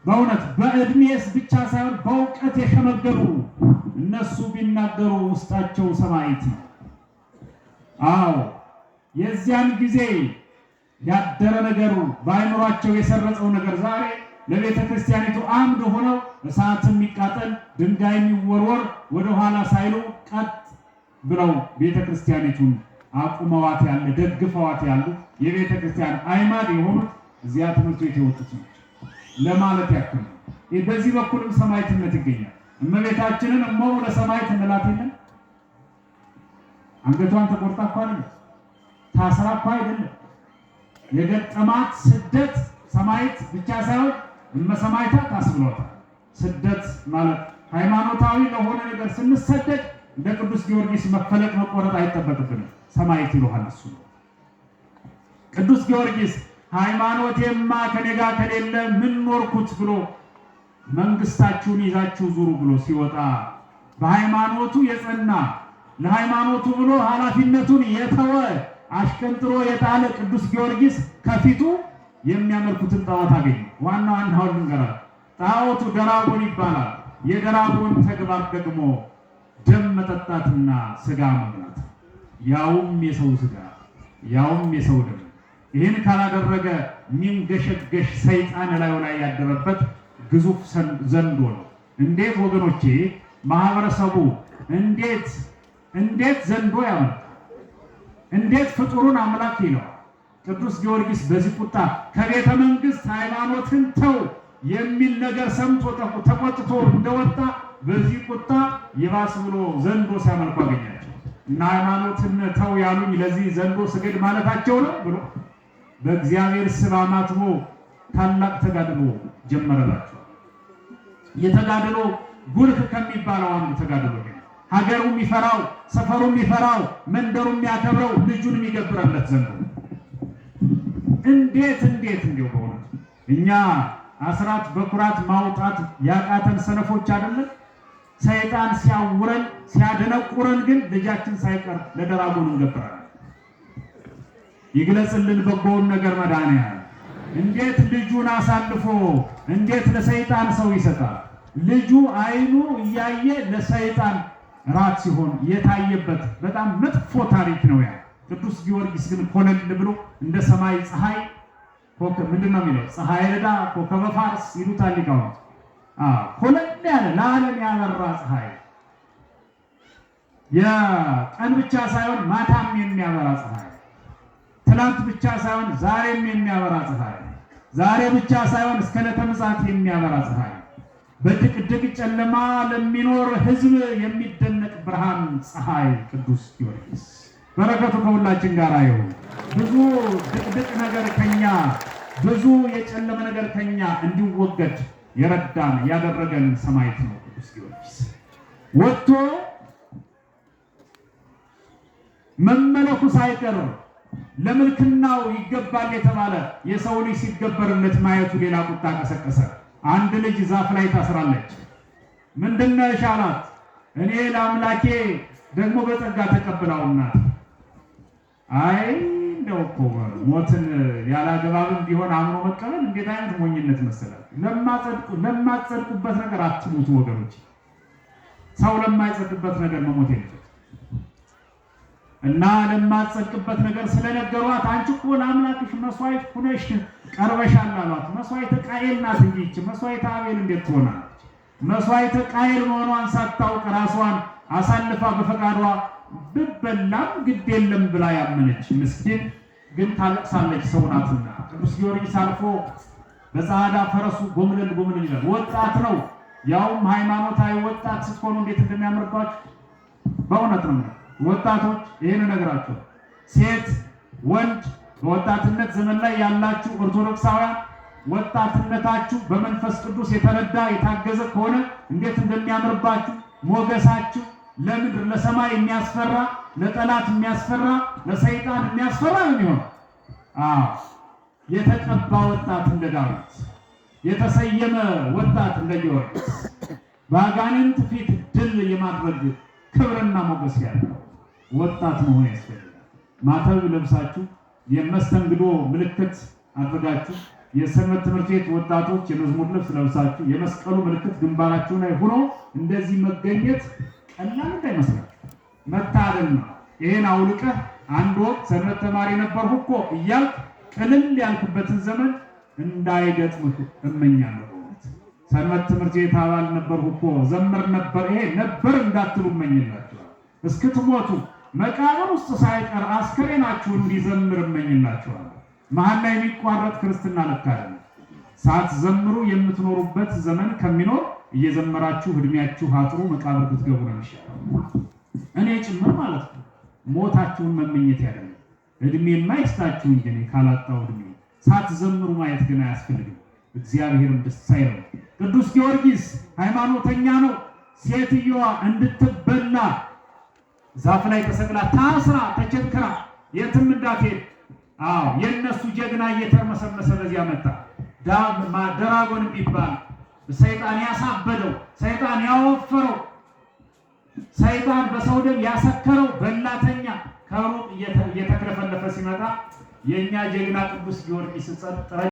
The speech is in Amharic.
በእውነት በእድሜስ ብቻ ሳይሆን በእውቀት የሸመገሉ እነሱ ቢናገሩ ውስጣቸው ሰማዕት ነው። አዎ የዚያን ጊዜ ያደረ ነገሩ በአይምሯቸው የሰረጸው ነገር ዛሬ ለቤተ ክርስቲያኒቱ አምድ ሆነው እሳት የሚቃጠል ድንጋይ የሚወርወር ወደ ኋላ ሳይሉ ቀጥ ብለው ቤተ ክርስቲያኒቱን አቁመዋት ያለ ደግፈዋት ያሉ የቤተ ክርስቲያን አይማድ የሆኑት እዚያ ትምህርት ቤት የወጡት ናቸው ለማለት ያክል ነው። በዚህ በኩልም ሰማዕትነት ይገኛል። እመቤታችንን እሞሙ ለሰማዕት እንላት የለን? አንገቷን ተቆርጣ እኮ አይደለም፣ ታስራ እኮ አይደለም። የገጠማት ስደት ሰማዕት ብቻ ሳይሆን እመሰማዕታት አስብሏታል። ስደት ማለት ሃይማኖታዊ ለሆነ ነገር ስንሰደድ እንደ ቅዱስ ጊዮርጊስ መፈለጥ መቆረጥ አይጠበቅብንም። ሰማዕት ይሉሃል እሱ ነው። ቅዱስ ጊዮርጊስ ሃይማኖቴማ ከኔ ጋር ከሌለ ምን ኖርኩት ብሎ መንግስታችሁን ይዛችሁ ዙሩ ብሎ ሲወጣ በሃይማኖቱ የጸና ለሃይማኖቱ ብሎ ኃላፊነቱን የተወ አሽቀንጥሮ የጣለ ቅዱስ ጊዮርጊስ ከፊቱ የሚያመልኩትን ጣዖት አገኘ። ዋናው አንድ ልንገራ፣ ጣዖቱ ደራጎን ይባላል። የደራጎን ተግባር ደግሞ ደም መጠጣትና ስጋ መብላት፣ ያውም የሰው ስጋ ያውም የሰው ደም። ይህን ካላደረገ የሚንገሸገሽ ሰይጣን ላዩ ላይ ያደረበት ግዙፍ ዘንዶ ነው። እንዴት ወገኖቼ ማህበረሰቡ እንዴት ዘንዶ ያመልካል? እንዴት ፍጡሩን አምላክ ይለዋል? ቅዱስ ጊዮርጊስ በዚህ ቁጣ ከቤተ መንግስት ሃይማኖትን ተው የሚል ነገር ሰምቶ ተቆጥቶ እንደወጣ በዚህ ቁጣ ይባስ ብሎ ዘንዶ ሲያመልኩ አገኛቸው እና ሃይማኖትን ተው ያሉኝ ለዚህ ዘንዶ ስገድ ማለታቸው ነው ብሎ በእግዚአብሔር ስም አማትቦ ታላቅ ተጋድሎ ጀመረላቸው። የተጋድሎ ጉልህ ከሚባለው አንዱ ተጋድሎ ነው። ሀገሩ የሚፈራው፣ ሰፈሩ የሚፈራው፣ መንደሩ የሚያከብረው፣ ልጁን የሚገብረለት ዘንዶ እንዴት እንደው በእውነት እኛ አስራት በኩራት ማውጣት ያቃተን ሰነፎች አይደለም። ሰይጣን ሲያውረን ሲያደነቁረን ግን ልጃችን ሳይቀር ለደራጎን እንገብራለን። ይግለጽልን በጎውን ነገር መድኃኒዓለም። እንዴት ልጁን አሳልፎ እንዴት ለሰይጣን ሰው ይሰጣል? ልጁ አይኑ እያየ ለሰይጣን ራት ሲሆን የታየበት በጣም መጥፎ ታሪክ ነው ያ። ቅዱስ ጊዮርጊስ ግን ኮለል ብሎ እንደ ሰማይ ፀሐይ ምንድነው የሚለው? ፀሐይ ረዳ ኮከበ ፋርስ ይሉታል ሊቃውንት። ኮለል ያለ ለዓለም ያበራ ፀሐይ፣ የቀን ብቻ ሳይሆን ማታም የሚያበራ ፀሐይ፣ ትላንት ብቻ ሳይሆን ዛሬም የሚያበራ ፀሐይ፣ ዛሬ ብቻ ሳይሆን እስከ ዕለተ ምጽአት የሚያበራ ፀሐይ፣ በድቅድቅ ጨለማ ለሚኖር ሕዝብ የሚደነቅ ብርሃን ፀሐይ ቅዱስ ጊዮርጊስ በረከቱ ከሁላችን ጋር ይሁን። ብዙ ድቅድቅ ነገር ከኛ ብዙ የጨለመ ነገር ከኛ እንዲወገድ የረዳን ያደረገን ሰማዕት ነው ቅዱስ ጊዮርጊስ። ወጥቶ መመለኩ ሳይቀር ለምልክናው ይገባል የተባለ የሰው ልጅ ሲገበርለት ማየቱ ሌላ ቁጣ ቀሰቀሰ። አንድ ልጅ ዛፍ ላይ ታስራለች። ምንድነው ሻላት? እኔ ለአምላኬ ደግሞ በጸጋ ተቀብለውና አይ እንደው እኮ ሞትን ያላገባብም ቢሆን አምኖ መቀበል እንዴት አይነት ሞኝነት መሰላችሁ! ለማጸድቁበት ነገር አትሙቱ ወገኖች። ሰው ለማይጸድቅበት ነገር መሞት የለም እና ለማጸድቅበት ነገር ስለነገሯት አንቺ እኮ ለአምላክሽ መስዋዕት ሁነሽ ቀርበሻል አሏት። መስዋዕት ቃየል ናት እንጂ እቺ መስዋዕት አቤል እንዴት ትሆናለች? መስዋዕት ቃየል መሆኗን ሳታውቅ ራሷን አሳልፋ በፈቃዷ ብበላም ግድ የለም ብላ ያመነች ምስኪን ግን ታለቅሳለች ሰው ናትና። ቅዱስ ጊዮርጊስ አልፎ በጻዕዳ ፈረሱ ጎምለል ይላል። ወጣት ነው፣ ያውም ሃይማኖታዊ ወጣት ስትሆኑ እንዴት እንደሚያምርባችሁ በእውነት ነው። ወጣቶች ይሄን ነገራችሁ፣ ሴት ወንድ በወጣትነት ዘመን ላይ ያላችሁ ኦርቶዶክሳውያን ወጣትነታችሁ በመንፈስ ቅዱስ የተረዳ የታገዘ ከሆነ እንዴት እንደሚያምርባችሁ ሞገሳችሁ ለምድር ለሰማይ የሚያስፈራ ለጠላት የሚያስፈራ ለሰይጣን የሚያስፈራ ነው የሚሆነው። የተቀባ ወጣት እንደ ዳዊት፣ የተሰየመ ወጣት እንደ ጊዮርጊስ በአጋንንት ፊት ድል የማድረግ ክብርና ሞገስ ያለው ወጣት መሆን ያስፈልጋል። ማተብ ለብሳችሁ የመስተንግዶ ምልክት አድርጋችሁ የሰንበት ትምህርት ቤት ወጣቶች የመዝሙር ልብስ ለብሳችሁ የመስቀሉ ምልክት ግንባራችሁ ላይ ሆኖ እንደዚህ መገኘት ቀላል እንዳይመስላችሁ መታደል ነው። ይሄን አውልቀህ አንድ ወቅት ሰንበት ተማሪ ነበርኩ እኮ እያልክ ቅልል ያልክበትን ዘመን እንዳይገጥምህ እመኛለሁ። ሰንበት ትምህርት ቤት አባል ነበርኩ እኮ ዘምር ነበር፣ ይሄ ነበር እንዳትሉ እመኝላችኋል። እስክትሞቱ መቃብር ውስጥ ሳይቀር አስከሬናችሁ እንዲዘምር እመኝላችኋል። መሀል ላይ የሚቋረጥ ክርስትና ልክ አይደለም። ሳትዘምሩ የምትኖሩበት ዘመን ከሚኖር እየዘመራችሁ እድሜያችሁ አጥሮ መቃብር ብትገቡ ነው የሚሻለው። እኔ ጭምር ማለት ነው። ሞታችሁን መመኘት ያደለም እድሜ የማይስታችሁ እንጂ ካላጣው እድሜ ሳትዘምሩ ማየት ግን አያስፈልግም። እግዚአብሔርም ደስ አይለው። ቅዱስ ጊዮርጊስ ሃይማኖተኛ ነው። ሴትየዋ እንድትበላ ዛፍ ላይ ተሰቅላ ታስራ ተቸንክራ የትም እንዳትሄድ የነሱ ጀግና እየተርመሰመሰ በዚያ መጣ። ደራጎን የሚባል ሰይጣን ያሳበደው፣ ሰይጣን ያወፈረው፣ ሰይጣን በሰው ደም ያሰከረው በላተኛ ከሩቅ እየተክለፈለፈ ሲመጣ የኛ ጀግና ቅዱስ ጊዮርጊስ ጸጥ